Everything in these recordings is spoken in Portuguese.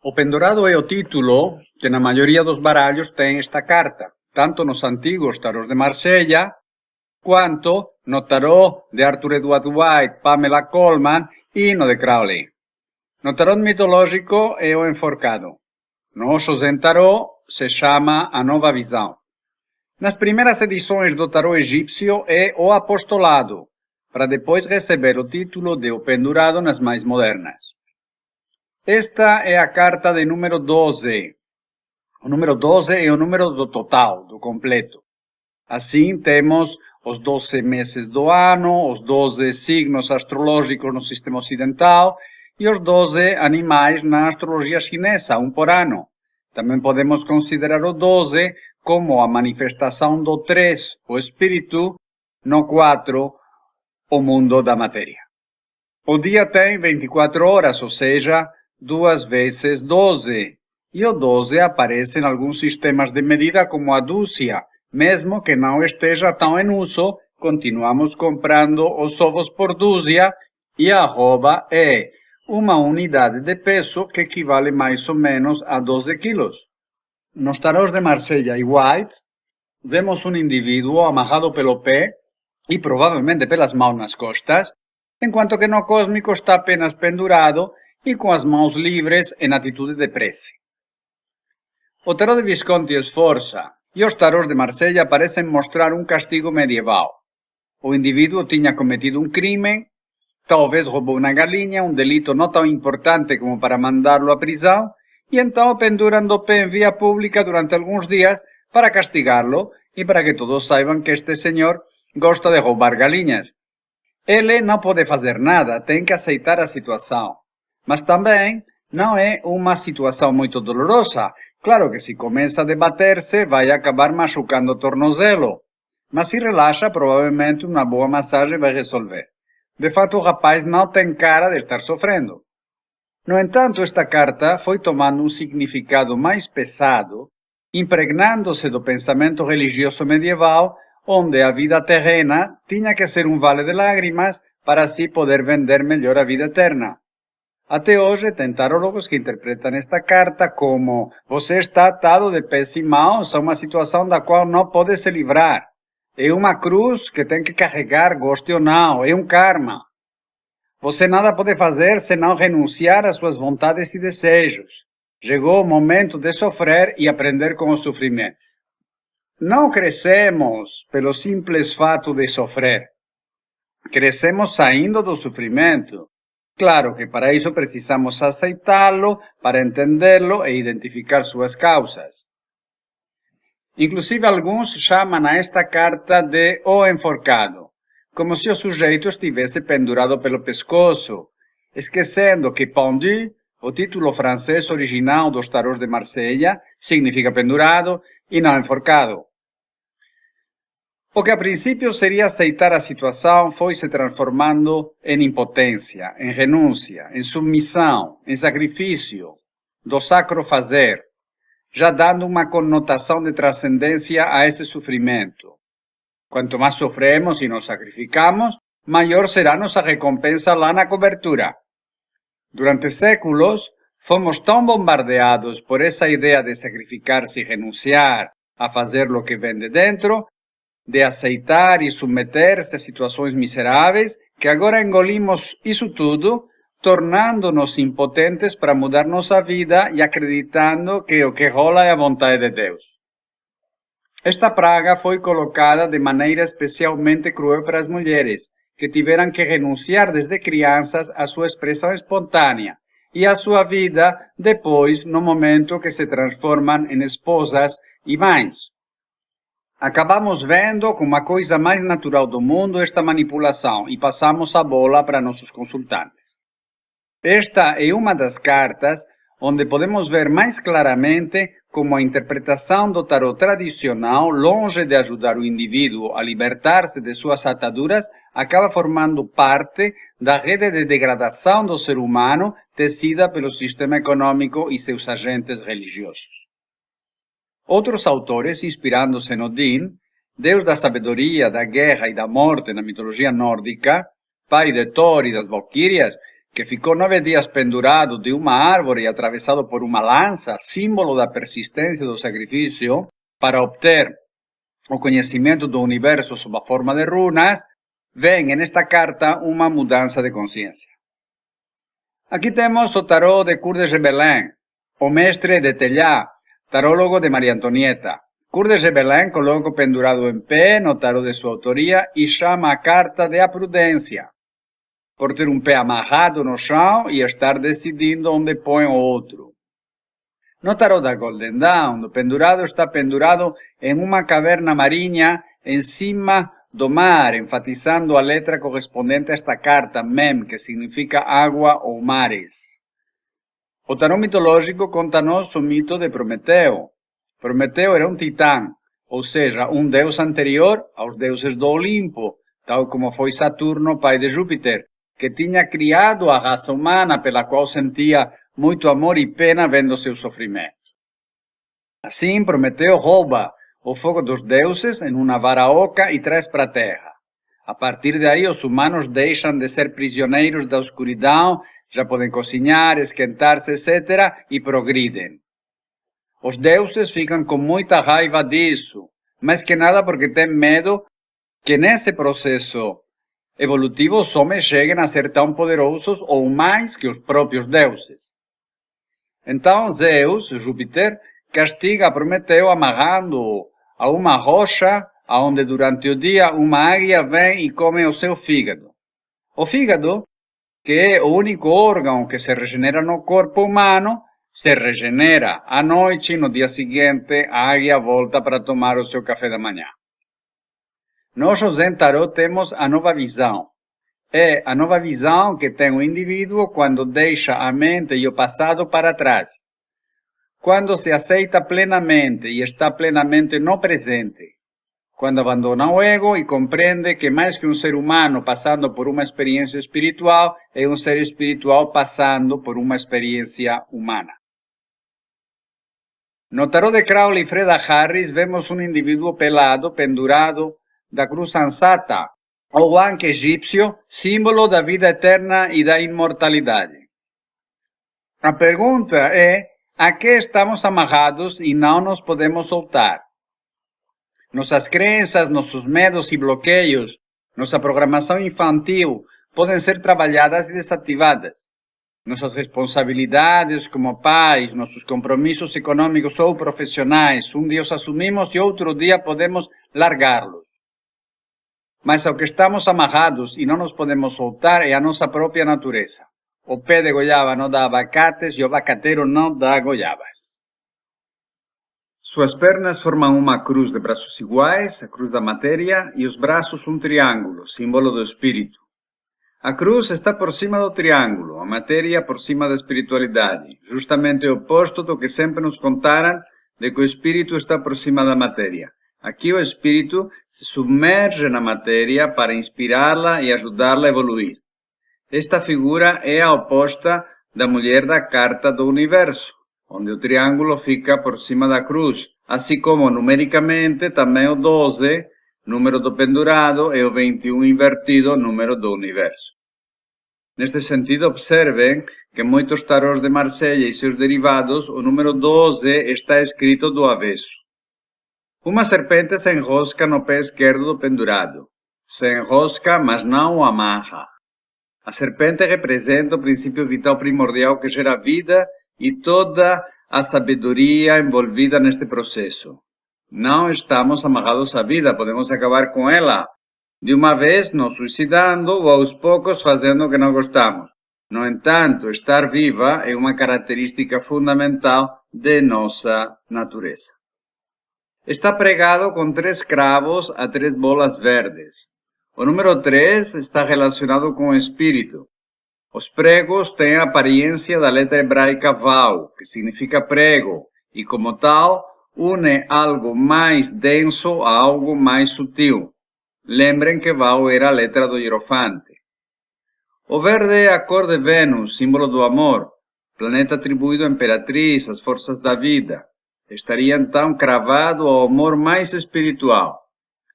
O pendurado é o título que na maioria dos baralhos tem esta carta, tanto nos antigos tarôs de Marsella, quanto no tarô de Arthur Edward White, Pamela Colman e no de Crowley. No tarô mitológico é o enforcado. No Osho Zen Tarô se chama a Nova Visão. Nas primeiras edições do tarô egípcio é o apostolado, para depois receber o título de o pendurado nas mais modernas. Esta é a carta de número 12. O número 12 é o número do total, do completo. Assim, temos os 12 meses do ano, os 12 signos astrológicos no sistema ocidental e os 12 animais na astrologia chinesa, um por ano. Também podemos considerar o 12 como a manifestação do 3, o espírito, no 4, o mundo da matéria. O dia tem 24 horas, ou seja, 2 vezes 12. E o 12 aparece em alguns sistemas de medida como a dúzia. Mesmo que não esteja tão em uso, continuamos comprando os ovos por dúzia e a arroba é uma unidade de peso que equivale mais ou menos a 12 quilos. Nos tarôs de Marsella e White, vemos um indivíduo amarrado pelo pé e provavelmente pelas mãos nas costas, enquanto que no cósmico está apenas pendurado e com as mãos livres em atitude de prece. O tarô de Visconti Sforza e os tarôs de Marsella parecem mostrar um castigo medieval. O indivíduo tinha cometido um crime, talvez roubou uma galinha, um delito não tão importante como para mandá-lo à prisão, e então o penduram do pé em via pública durante alguns dias para castigá-lo e para que todos saibam que este senhor gosta de roubar galinhas. Ele não pode fazer nada, tem que aceitar a situação. Mas também não é uma situação muito dolorosa. Claro que se começa a debater-se, vai acabar machucando o tornozelo. Mas se relaxa, provavelmente uma boa massagem vai resolver. De fato, o rapaz não tem cara de estar sofrendo. No entanto, esta carta foi tomando um significado mais pesado, impregnando-se do pensamento religioso medieval, onde a vida terrena tinha que ser um vale de lágrimas para assim poder vender melhor a vida eterna. Até hoje, tem tarólogos que interpretam esta carta como você está atado de pés e mãos a uma situação da qual não pode se livrar. É uma cruz que tem que carregar, goste ou não, é um karma. Você nada pode fazer senão renunciar às suas vontades e desejos. Chegou o momento de sofrer e aprender com o sofrimento. Não crescemos pelo simples fato de sofrer. Crescemos saindo do sofrimento. Claro que para isso precisamos aceitá-lo, para entendê-lo e identificar suas causas. Inclusive, alguns chamam a esta carta de o enforcado, como se o sujeito estivesse pendurado pelo pescoço, esquecendo que pendu, o título francês original dos tarôs de Marsella, significa pendurado e não enforcado. O que a princípio seria aceitar a situação foi se transformando em impotência, em renúncia, em submissão, em sacrifício, do sacro fazer, já dando uma conotação de transcendência a esse sofrimento. Quanto mais sofremos e nos sacrificamos, maior será nossa recompensa lá na cobertura. Durante séculos, fomos tão bombardeados por essa ideia de sacrificar-se e renunciar a fazer o que vem de dentro, de aceitar e submeter-se a situações miseráveis, que agora engolimos isso tudo, tornando-nos impotentes para mudar nossa vida e acreditando que o que rola é a vontade de Deus. Esta praga foi colocada de maneira especialmente cruel para as mulheres, que tiveram que renunciar desde crianças à sua expressão espontânea e à sua vida depois, no momento que se transformam em esposas e mães. Acabamos vendo como a coisa mais natural do mundo esta manipulação e passamos a bola para nossos consultantes. Esta é uma das cartas onde podemos ver mais claramente como a interpretação do tarot tradicional, longe de ajudar o indivíduo a libertar-se de suas ataduras, acaba formando parte da rede de degradação do ser humano tecida pelo sistema econômico e seus agentes religiosos. Outros autores, inspirando-se no Din, deus da sabedoria, da guerra e da morte na mitologia nórdica, pai de Thor e das Valquírias, que ficou 9 dias pendurado de uma árvore e atravessado por uma lança, símbolo da persistência do sacrifício, para obter o conhecimento do universo sob a forma de runas, vem nesta carta uma mudança de consciência. Aqui temos o tarô de Cours de Belém, o mestre de Telhá, tarólogo de Maria Antonieta. Cours de Belém coloca pendurado em pé no tarô de sua autoria e chama a carta de a prudência, por ter um pé amarrado no chão e estar decidindo onde põe o outro. No tarô da Golden Dawn, o pendurado está pendurado em uma caverna marinha em cima do mar, enfatizando a letra correspondente a esta carta, Mem, que significa água ou mares. O tarô mitológico conta-nos o mito de Prometeu. Prometeu era um titã, ou seja, um deus anterior aos deuses do Olimpo, tal como foi Saturno, pai de Júpiter, que tinha criado a raça humana, pela qual sentia muito amor e pena vendo seu sofrimento. Assim, Prometeu rouba o fogo dos deuses em uma vara oca e traz para a terra. A partir daí, os humanos deixam de ser prisioneiros da escuridão, já podem cozinhar, esquentar-se, etc., e progridem. Os deuses ficam com muita raiva disso, mas que nada porque têm medo que nesse processo evolutivo os homens cheguem a ser tão poderosos ou mais que os próprios deuses. Então Zeus, Júpiter, castiga Prometeu amarrando-o a uma rocha, onde durante o dia uma águia vem e come o seu fígado. O fígado, que é o único órgão que se regenera no corpo humano, se regenera à noite e no dia seguinte a águia volta para tomar o seu café da manhã. Nós, os Zen Tarot, temos a nova visão. É a nova visão que tem o indivíduo quando deixa a mente e o passado para trás. Quando se aceita plenamente e está plenamente no presente. Quando abandona o ego e compreende que mais que um ser humano passando por uma experiência espiritual, é um ser espiritual passando por uma experiência humana. No tarot de Crowley e Freda Harris, vemos um indivíduo pelado, pendurado da cruz ansata, ou anque egípcio, símbolo da vida eterna e da imortalidade. A pergunta é: a que estamos amarrados e não nos podemos soltar? Nossas crenças, nossos medos e bloqueios, nossa programação infantil podem ser trabalhadas e desativadas. Nossas responsabilidades como pais, nossos compromissos econômicos ou profissionais, um dia os assumimos e outro dia podemos largá-los. Mas ao que estamos amarrados e não nos podemos soltar é a nossa própria natureza. O pé de goiaba não dá abacates e o abacateiro não dá goiabas. Suas pernas formam uma cruz de braços iguais, a cruz da matéria, e os braços um triângulo, símbolo do espírito. A cruz está por cima do triângulo, a matéria por cima da espiritualidade, justamente o oposto do que sempre nos contaram de que o espírito está por cima da matéria. Aqui o espírito se submerge na matéria para inspirá-la e ajudá-la a evoluir. Esta figura é a oposta da mulher da carta do universo, onde o triângulo fica por cima da cruz, assim como numericamente também o 12, número do pendurado, e o 21 invertido, número do universo. Neste sentido, observem que em muitos tarós de Marselha e seus derivados, o número 12 está escrito do avesso. Uma serpente se enrosca no pé esquerdo do pendurado. Se enrosca, mas não o amarra. A serpente representa o princípio vital primordial que gera vida e toda a sabedoria envolvida neste processo. Não estamos amarrados à vida, podemos acabar com ela, de uma vez nos suicidando ou aos poucos fazendo o que não gostamos. No entanto, estar viva é uma característica fundamental de nossa natureza. Está pregado com 3 cravos a 3 bolas verdes. O número 3 está relacionado com o espírito. Os pregos têm a aparência da letra hebraica Vav, que significa prego, e como tal, une algo mais denso a algo mais sutil. Lembrem que Vav era a letra do hierofante. O verde é a cor de Vênus, símbolo do amor, planeta atribuído à imperatriz, às forças da vida. Estaria então cravado ao amor mais espiritual.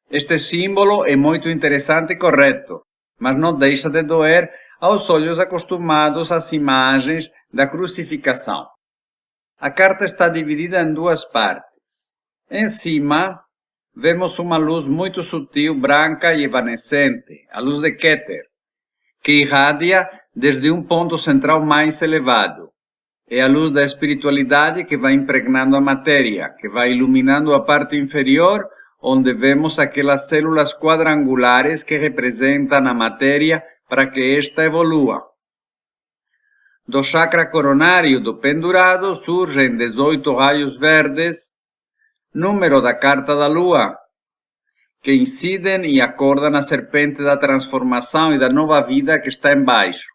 Este símbolo é muito interessante e correto, mas não deixa de doer aos olhos acostumados às imagens da crucificação. A carta está dividida em duas partes. Em cima, vemos uma luz muito sutil, branca e evanescente, a luz de Keter, que irradia desde um ponto central mais elevado. É a luz da espiritualidade que vai impregnando a matéria, que vai iluminando a parte inferior, onde vemos aquelas células quadrangulares que representam a matéria para que esta evolua. Do chakra coronário do pendurado surgem 18 raios verdes, número da carta da lua, que incidem e acordam a serpente da transformação e da nova vida que está embaixo.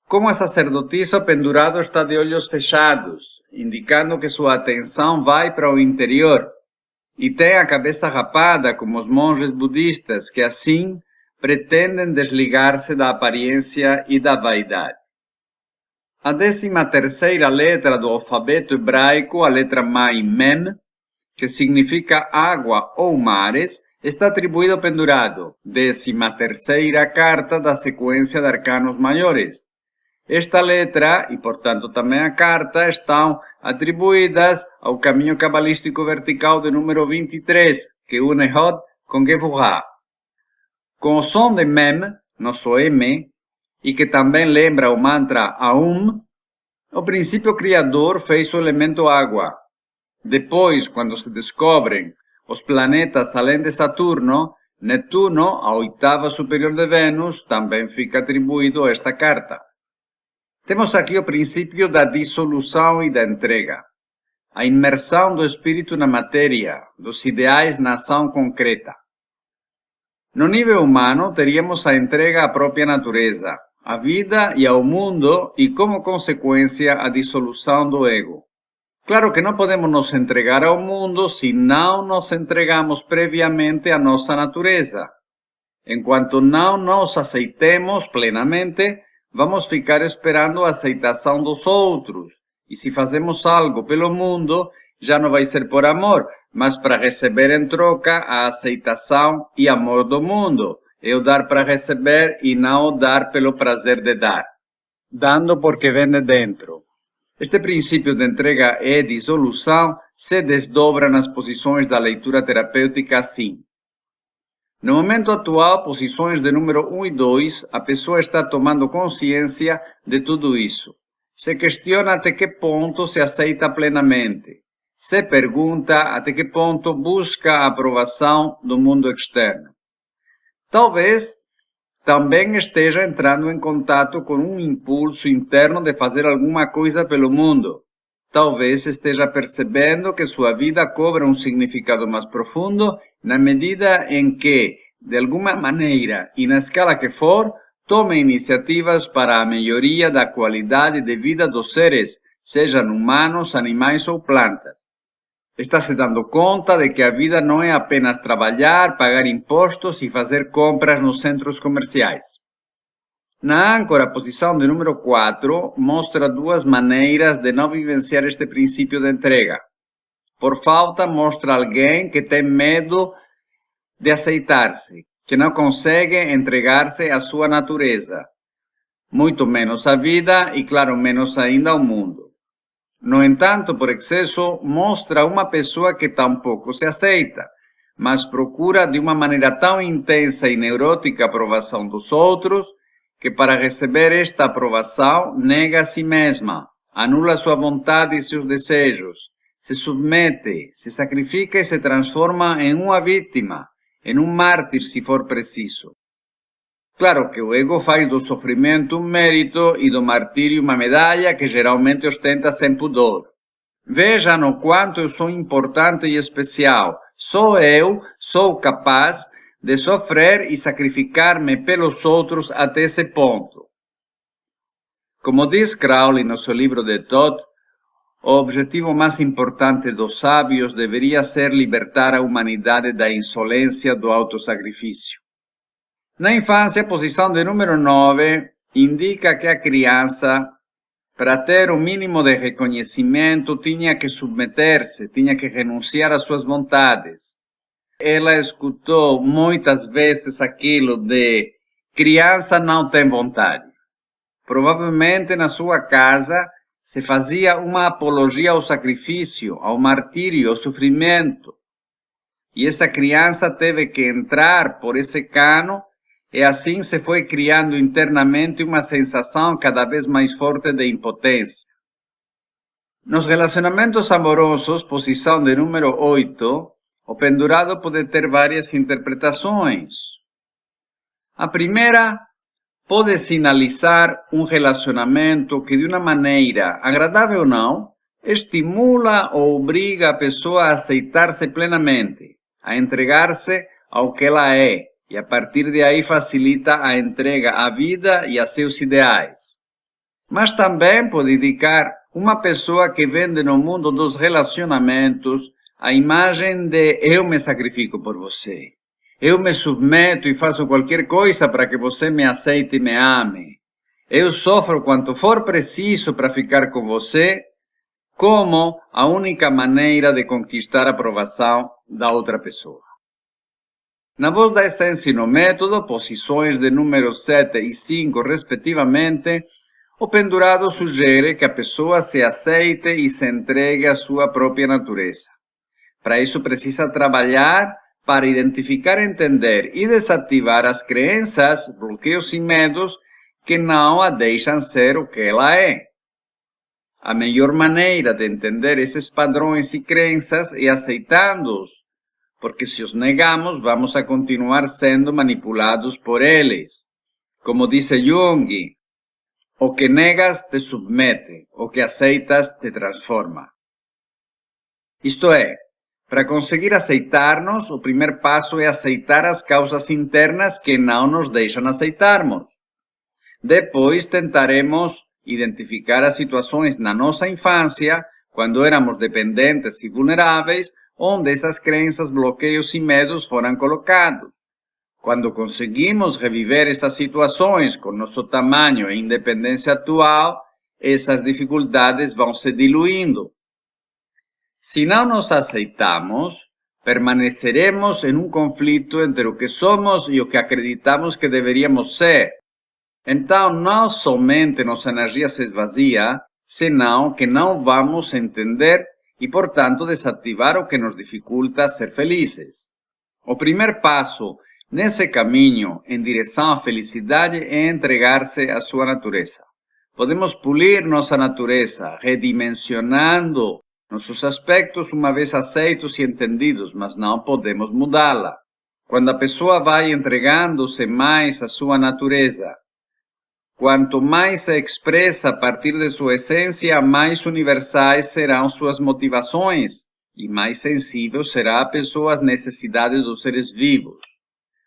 Como a sacerdotisa, o pendurado está de olhos fechados, indicando que sua atenção vai para o interior, e tem a cabeça rapada como os monges budistas, que assim pretendem desligar-se da aparência e da vaidade. A 13ª letra do alfabeto hebraico, a letra Mai Mem, que significa água ou mares, está atribuída ao pendurado, 13ª carta da sequência de arcanos maiores. Esta letra, e portanto também a carta, estão atribuídas ao caminho cabalístico vertical de número 23, que une Hod com Gevurah. Com o som de Mem, nosso M, e que também lembra o mantra Aum, o princípio criador fez o elemento água. Depois, quando se descobrem os planetas além de Saturno, Netuno, a oitava superior de Vênus, também fica atribuído a esta carta. Temos aqui o princípio da dissolução e da entrega, a imersão do espírito na matéria, dos ideais na ação concreta. No nível humano, teríamos a entrega à própria natureza, à vida e ao mundo, e como consequência, a dissolução do ego. Claro que não podemos nos entregar ao mundo se não nos entregamos previamente à nossa natureza. Enquanto não nos aceitemos plenamente, vamos ficar esperando a aceitação dos outros. E se fazemos algo pelo mundo, já não vai ser por amor, mas para receber em troca a aceitação e amor do mundo. É o dar para receber e não o dar pelo prazer de dar. Dando porque vem de dentro. Este princípio de entrega e dissolução se desdobra nas posições da leitura terapêutica assim. No momento atual, posições de número 1 e 2, a pessoa está tomando consciência de tudo isso. Se questiona até que ponto se aceita plenamente. Se pergunta até que ponto busca a aprovação do mundo externo. Talvez também esteja entrando em contato com um impulso interno de fazer alguma coisa pelo mundo. Talvez esteja percebendo que sua vida cobra um significado mais profundo na medida em que, de alguma maneira e na escala que for, tome iniciativas para a melhoria da qualidade de vida dos seres, sejam humanos, animais ou plantas. Está se dando conta de que a vida não é apenas trabalhar, pagar impostos e fazer compras nos centros comerciais. Na âncora, a posição de número 4 mostra duas maneiras de não vivenciar este princípio de entrega. Por falta, mostra alguém que tem medo de aceitar-se, que não consegue entregar-se à sua natureza, muito menos à vida e, claro, menos ainda ao mundo. No entanto, por excesso, mostra uma pessoa que tampouco se aceita, mas procura de uma maneira tão intensa e neurótica a aprovação dos outros, que para receber esta aprovação nega a si mesma, anula sua vontade e seus desejos, se submete, se sacrifica e se transforma em uma vítima, em um mártir se for preciso. Claro que o ego faz do sofrimento um mérito e do martírio uma medalha que geralmente ostenta sem pudor. Vejam o quanto eu sou importante e especial. Só eu sou capaz de sofrer e sacrificar-me pelos outros até esse ponto. Como diz Crowley no seu livro de Thoth, o objetivo mais importante dos sábios deveria ser libertar a humanidade da insolência do autossacrifício. Na infância, a posição de número 9 indica que a criança, para ter o mínimo de reconhecimento, tinha que submeter-se, tinha que renunciar às suas vontades. Ela escutou muitas vezes aquilo de Criança não tem vontade. Provavelmente na sua casa se fazia uma apologia ao sacrifício, ao martírio, ao sofrimento. E essa criança teve que entrar por esse cano e assim se foi criando internamente uma sensação cada vez mais forte de impotência. Nos relacionamentos amorosos, posição de número 8, o pendurado pode ter várias interpretações. A primeira pode sinalizar um relacionamento que, de uma maneira agradável ou não, estimula ou obriga a pessoa a aceitar-se plenamente, a entregar-se ao que ela é, e a partir de aí facilita a entrega à vida e a seus ideais. Mas também pode indicar uma pessoa que vende no mundo dos relacionamentos a imagem de eu me sacrifico por você. Eu me submeto e faço qualquer coisa para que você me aceite e me ame. Eu sofro quanto for preciso para ficar com você, como a única maneira de conquistar a aprovação da outra pessoa. Na voz da essência e no método, posições de número 7 e 5, respectivamente, o pendurado sugere que a pessoa se aceite e se entregue à sua própria natureza. Para isso precisa trabalhar para identificar, entender e desativar as crenças, bloqueios e medos que não a deixam ser o que ela é. A melhor maneira de entender esses padrões e crenças é aceitando-os, porque se os negamos, vamos a continuar sendo manipulados por eles. Como disse Jung, o que negas te submete, o que aceitas te transforma. Isto é, para conseguir aceitar-nos, o primeiro passo é aceitar as causas internas que não nos deixam aceitarmos. Depois tentaremos identificar as situações na nossa infância, quando éramos dependentes e vulneráveis, onde essas crenças, bloqueios e medos foram colocados. Quando conseguimos reviver essas situações com nosso tamanho e independência atual, essas dificuldades vão se diluindo. Se não nos aceitamos, permaneceremos em um conflito entre o que somos e o que acreditamos que deveríamos ser. Então, não somente nossa energia se esvazia, senão que não vamos entender e, portanto, desativar o que nos dificulta ser felizes. O primeiro passo nesse caminho em direção à felicidade é entregar-se à sua natureza. Podemos polir nossa natureza, redimensionando nossos aspectos uma vez aceitos e entendidos, mas não podemos mudá-la. Quando a pessoa vai entregando-se mais à sua natureza, quanto mais se expressa a partir de sua essência, mais universais serão suas motivações e mais sensível será a pessoa às necessidades dos seres vivos.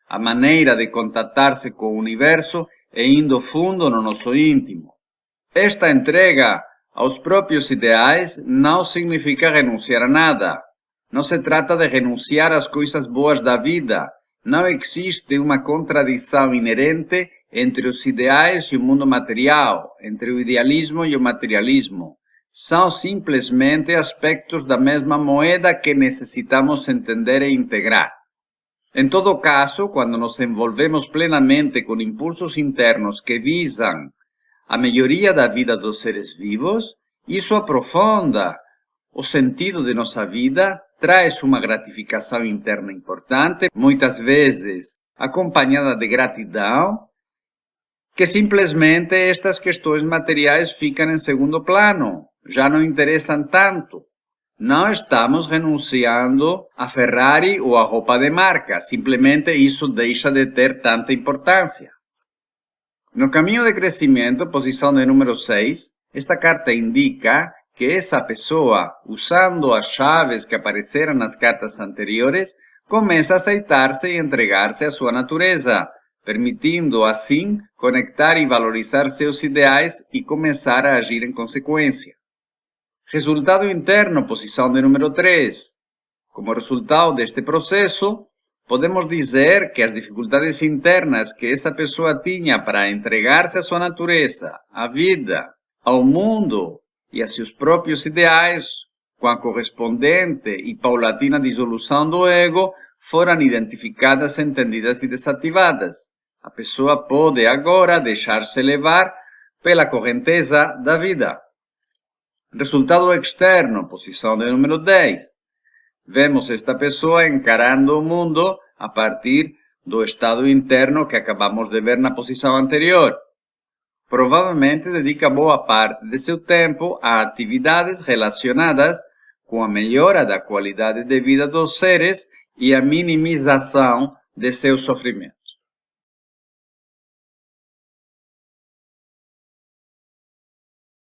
A maneira de contatar-se com o universo é indo fundo no nosso íntimo. Esta entrega aos próprios ideais não significa renunciar a nada. Não se trata de renunciar às coisas boas da vida. Não existe uma contradição inerente entre os ideais e o mundo material, entre o idealismo e o materialismo. São simplesmente aspectos da mesma moeda que necessitamos entender e integrar. Em todo caso, quando nos envolvemos plenamente com impulsos internos que visam a melhoria da vida dos seres vivos, isso aprofunda o sentido de nossa vida, traz uma gratificação interna importante, muitas vezes acompanhada de gratidão, que simplesmente estas questões materiais ficam em segundo plano, já não interessam tanto. Não estamos renunciando a Ferrari ou a roupa de marca, simplesmente isso deixa de ter tanta importância. No caminho de crescimento, posição de número 6, esta carta indica que essa pessoa, usando as chaves que apareceram nas cartas anteriores, começa a aceitar-se e entregar-se à sua natureza, permitindo assim conectar e valorizar seus ideais e começar a agir em consequência. Resultado interno, posição de número 3. Como resultado deste processo, podemos dizer que as dificuldades internas que essa pessoa tinha para entregar-se à sua natureza, à vida, ao mundo e a seus próprios ideais, com a correspondente e paulatina dissolução do ego, foram identificadas, entendidas e desativadas. A pessoa pode agora deixar-se levar pela correnteza da vida. Resultado externo, posição de número 10. Vemos esta pessoa encarando o mundo a partir do estado interno que acabamos de ver na posição anterior. Provavelmente dedica boa parte de seu tempo a atividades relacionadas com a melhora da qualidade de vida dos seres e a minimização de seus sofrimentos.